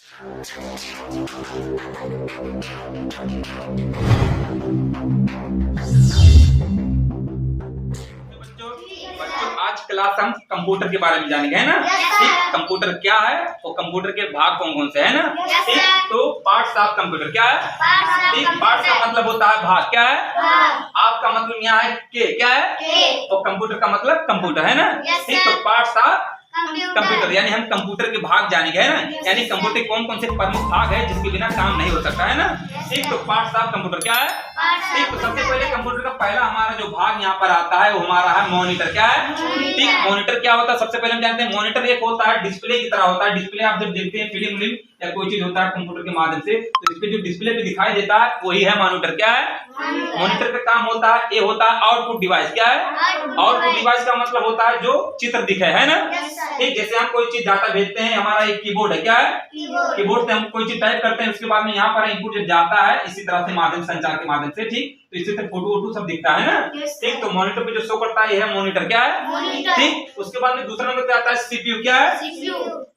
आज क्लास हम कंप्यूटर के बारे में जानेंगे, है ना। ठीक, कंप्यूटर क्या है और कंप्यूटर के भाग कौन कौन से है ना। ठीक, तो पार्ट्स ऑफ कंप्यूटर क्या है। ठीक, पार्ट्स का मतलब होता है भाग, क्या है। आपका मतलब यहाँ है के, क्या है, और कंप्यूटर का मतलब कंप्यूटर, है ना। ठीक, तो पार्ट्स ऑफ कंप्यूटर यानी हम कंप्यूटर के भाग जानेंगे, है ना। यानी कंप्यूटर कौन कौन से प्रमुख भाग है जिसके बिना काम नहीं हो सकता, है ना। ठीक, तो पार्ट्स ऑफ कंप्यूटर क्या है। ठीक, तो सबसे पहले कंप्यूटर का पहला हमारा जो भाग यहाँ पर आता है वो हमारा है मॉनिटर, क्या है। ठीक, मॉनिटर क्या होता है सबसे पहले हम जानते हैं। मॉनिटर एक होता है डिस्प्ले की तरह होता है। डिस्प्ले आप जब देखते हैं फिल्म या कोई चीज होता है कंप्यूटर के माध्यम से, तो इसपे जो डिस्प्ले पे दिखाई देता है वही है मॉनिटर, क्या है। मॉनिटर का काम होता है, ये होता है आउटपुट डिवाइस, क्या है। आउटपुट डिवाइस का मतलब होता है जो चित्र दिखे, है ना। ठीक, जैसे हम कोई चीज डाटा भेजते हैं, हमारा एक कीबोर्ड है, क्या है। कीबोर्ड से हम कोई चीज टाइप करते हैं, उसके बाद में यहाँ पर इनपुट जब जाता है इसी तरह से माध्यम संचार के माध्यम से। ठीक, तो इसी तरह फोटो वोटो सब दिखता है ना। ठीक, तो मॉनिटर पे जो शो करता है ये है मॉनिटर, क्या है। ठीक, उसके बाद में दूसरा नंबर पे आता है सीपीयू, क्या है।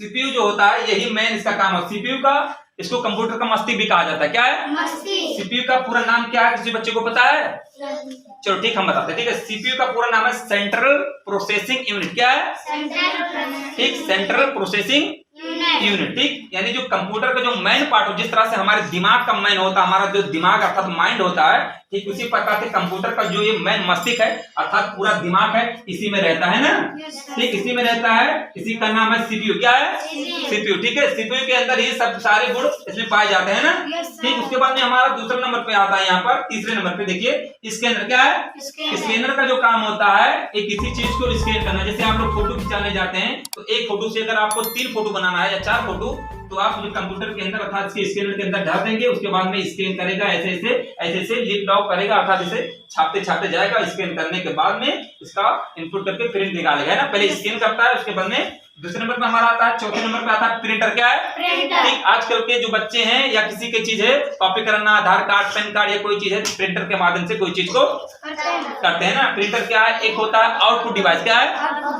सीपीयू जो होता है यही मेन इसका काम है सीपीयू का। इसको कंप्यूटर का मस्तिष्क भी कहा जाता है, क्या है। सीपीयू का पूरा नाम क्या है, किसी बच्चे को पता है। चलो ठीक, हम बताते हैं। ठीक है, सीपीयू का पूरा नाम है सेंट्रल प्रोसेसिंग यूनिट, क्या है। ठीक, सेंट्रल प्रोसेसिंग यूनिट। ठीक, यानी जो कंप्यूटर का जो मेन पार्ट हो, जिस तरह से हमारे दिमाग का मेन होता है, हमारा जो दिमाग अर्थात माइंड होता है, ठीक उसी प्रकार से कंप्यूटर का जो ये मेन मस्तिष्क है अर्थात पूरा दिमाग है, इसी में रहता है ना। ठीक, इसी में रहता है, इसी का नाम है सीपीयू, क्या है। सीपीयू। ठीक है, सीपीयू के अंदर ये सब सारे गुण इसमें पाए जाते हैं ना। ठीक, उसके बाद में हमारा दूसरे नंबर पे आता है यहाँ पर तीसरे नंबर पे देखिए स्कैनर, क्या है। स्कैनर का जो काम होता है एक किसी चीज को स्कैन करना। जैसे आप लोग फोटो खिंचाने जाते हैं तो एक फोटो से अगर आपको 3 फोटो बनाना है या 4 फोटो, तो आप जो कंप्यूटर के अंदर अर्थात इसके स्कैनर के अंदर डाल देंगे, उसके बाद में स्कैन करेगा, ऐसे लिप लॉक करेगा अर्थात इसे छापते जाएगा। स्कैन करने के बाद में इसका इनपुट करके प्रिंट निकालेगा, है ना। पहले स्कैन करता है, उसके बाद में दूसरे नंबर पे हमारा आता है, चौथे नंबर पे आता है प्रिंटर, क्या है। ठीक, आजकल के जो बच्चे हैं या किसी की चीज है कॉपी करना, आधार कार्ड, पैन कार्ड या कोई चीज है, तो प्रिंटर के माध्यम से कोई चीज को करते हैं ना। प्रिंटर क्या है, एक होता है आउटपुट डिवाइस, क्या है।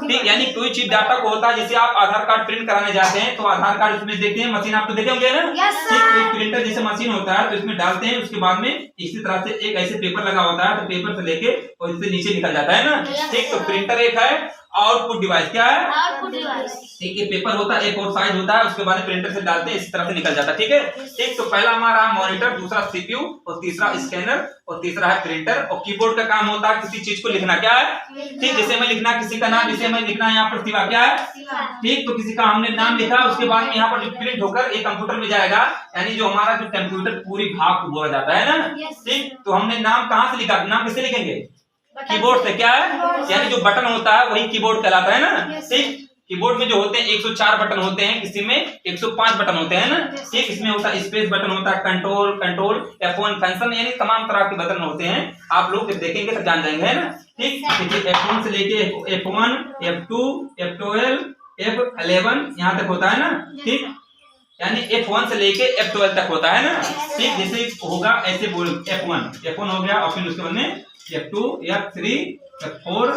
ठीक, यानी कोई चीज डाटा को होता है, जैसे आप आधार कार्ड प्रिंट कराने जाते हैं तो आधार कार्ड इसमें देखते हैं, मशीन आप तो देखे होंगे ना। ठीक, प्रिंटर जैसे मशीन होता है तो इसमें डालते हैं, उसके बाद में इसी तरह से एक ऐसे पेपर लगा होता है, तो पेपर से लेके और इससे नीचे निकल जाता है ना। ठीक, तो प्रिंटर एक है आउटपुट डिवाइस, क्या है। Output device. ठीक है, पेपर होता है एक और साइज होता है, उसके बाद प्रिंटर से डालते हैं, इसी तरह से निकल जाता है। ठीक है। ठीक, तो पहला हमारा मॉनिटर, दूसरा सीपीयू और तीसरा स्कैनर और तीसरा है प्रिंटर। और कीबोर्ड का काम होता है किसी चीज को लिखना, क्या है। ठीक, जैसे मैं लिखना किसी का नाम, जैसे मैं लिखना यहाँ पर शिवा, क्या है। ठीक, तो किसी का हमने नाम लिखा, उसके बाद में यहाँ पर जो प्रिंट होकर एक कंप्यूटर में जाएगा, यानी जो हमारा जो कंप्यूटर पूरी भाग को बोला जाता है ना। ठीक, तो हमने नाम कहाँ से लिखा, नाम किससे लिखेंगे, कीबोर्ड से, क्या है। यानी जो बटन होता है वही कीबोर्ड कहलाता है ना। ठीक, कीबोर्ड में जो होते हैं 104 बटन होते हैं, किसी में 105 बटन होते हैं ना। ठीक, इसमें होता है स्पेस बटन होता है, कंट्रोल F1 फंक्शन, यानी तमाम तरह के बटन होते हैं। आप लोग जब देखेंगे तो जान जाएंगे, है ना। ठीक, देखिए F1 से लेके F1, F2, F12, F11 यहाँ तक होता है ना। ठीक, यानी F1 से लेके F12 तक होता है ना। ठीक, जैसे होगा ऐसे बोल F1 हो गया, और फिर उसके बाद में F2, F3, F4,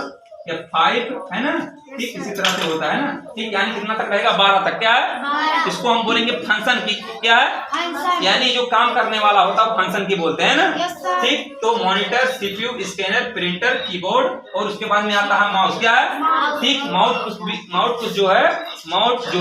F5, है ना। ठीक, इसी तरह से होता है ना। ठीक, यानी कितना तक रहेगा, 12 तक, क्या है। इसको हम बोलेंगे फंक्शन की, क्या है, यानी जो काम करने वाला होता है फंक्शन की बोलते हैं ना। ठीक, तो monitor, CPU, scanner, printer, keyboard और उसके बाद में आता है माउस, क्या है। ठीक, माउस जो है माउस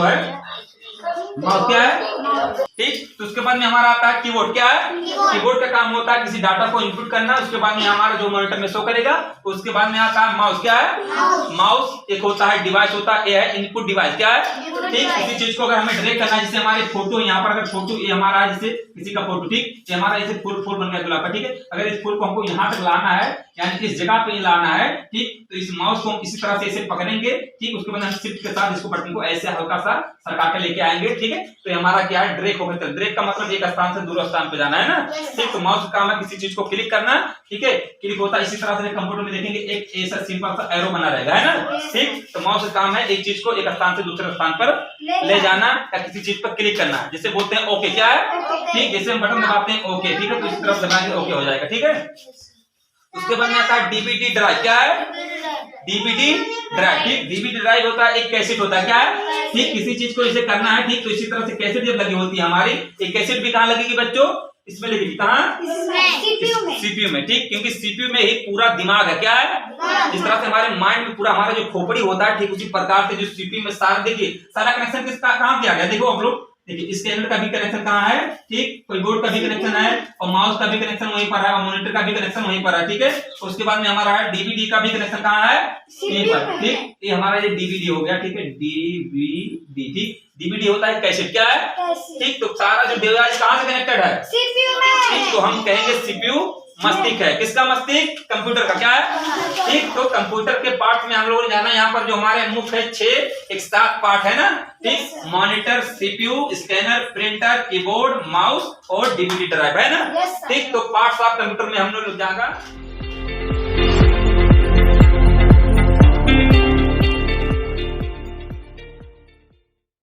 क्या है। ठीक, तो उसके बाद में हमारा आता है कीबोर्ड, क्या है। कीबोर्ड का काम होता है किसी डाटा को इनपुट करना, उसके बाद में हमारा जो मॉनिटर में शो करेगा। उसके बाद में आता है माउस, क्या है। माउस एक होता है डिवाइस होता है, ये है इनपुट डिवाइस, क्या है। ठीक, किसी चीज को अगर हमें ड्रैग करना है, जैसे हमारे फोटो यहाँ पर, अगर फोटो ये हमारा है, जैसे किसी का फोटो, ठीक, ये हमारा ऐसे फूल बन गया गुलाब का। ठीक है, अगर इस फूल को हमको यहाँ तक लाना है, यानी इस जगह पे लाना है। ठीक, तो इस माउस को हम इसी तरह से ऐसे पकड़ेंगे। ठीक, उसके बाद हम शिफ्ट के साथ इसको बटन को ऐसे हल्का सा सरका के लेके आएंगे। ठीक है, तो हमारा क्या है, ड्रैग होगा। ड्रैग का मतलब एक स्थान से दूसरे स्थान पे जाना है ना। ठीक, तो माउस का काम है किसी चीज को क्लिक करना। ठीक है, क्लिक होता है इसी तरह से, कंप्यूटर में देखेंगे एक ऐसा सिंपल सा एरो बना रहेगा, है ना। ठीक, तो माउस का काम है एक चीज को एक स्थान से दूसरे स्थान पर ले जाना या किसी चीज पर क्लिक करना, जिसे बोलते हैं ओके, क्या है। ठीक, जैसे हम बटन दबाते हैं ओके, ठीक है, तो इस तरफ दबाएंगे ओके हो जाएगा। ठीक है, उसके बाद में आता है डीवीडी ड्राइव। क्या है? DVD drive. ठीक, डीवीडी ड्राइव होता है एक कैसेट होता है। क्या है? ठीक, किसी चीज को इसे करना है, ठीक, तो इसी तरह से कैसेट जब लगी होती है हमारी, एक कैसेट भी कहाँ लगेगी बच्चों? इसमें लगेगी। कहाँ? सीपीयू में। ठीक, क्योंकि सीपीयू में ही पूरा दिमाग है। क्या है? जिस तरह से हमारे माइंड में पूरा हमारा जो खोपड़ी होता है, ठीक उसी प्रकार से जो सीपीयू में सारा, देखिए सारा कनेक्शन किसका कहाँ किया गया? देखो आप लोग, देखिए स्कैनर का भी कनेक्शन कहाँ है, ठीक, कीबोर्ड का भी कनेक्शन है, और माउस का भी कनेक्शन वहीं पर है, और मॉनिटर का भी कनेक्शन वहीं पर है। ठीक है, उसके बाद में हमारा है डीवीडी का भी कनेक्शन कहाँ है? यहीं पर। ठीक, ये हमारा ये डीवीडी हो गया। ठीक है, डीवीडी। ठीक, डीवीडी होता है कैसेट। क्या है? ठीक, तो सारा जो डिवाइस कहाँ से कनेक्टेड है? सीपीयू में। ठीक, तो हम कहेंगे सीपीयू मस्तिष्क है। किसका मस्तिष्क? कंप्यूटर का। क्या है? ठीक, तो कंप्यूटर के पार्ट में हम लोगों ने जाना, यहाँ पर जो हमारे मुख्य 6 एक 7 पार्ट है ना। ठीक, monitor, CPU, scanner, printer, keyboard, mouse और डीवीडी ड्राइव है ना। ठीक, तो पार्ट्स ऑफ कंप्यूटर में हम लोग जाएगा।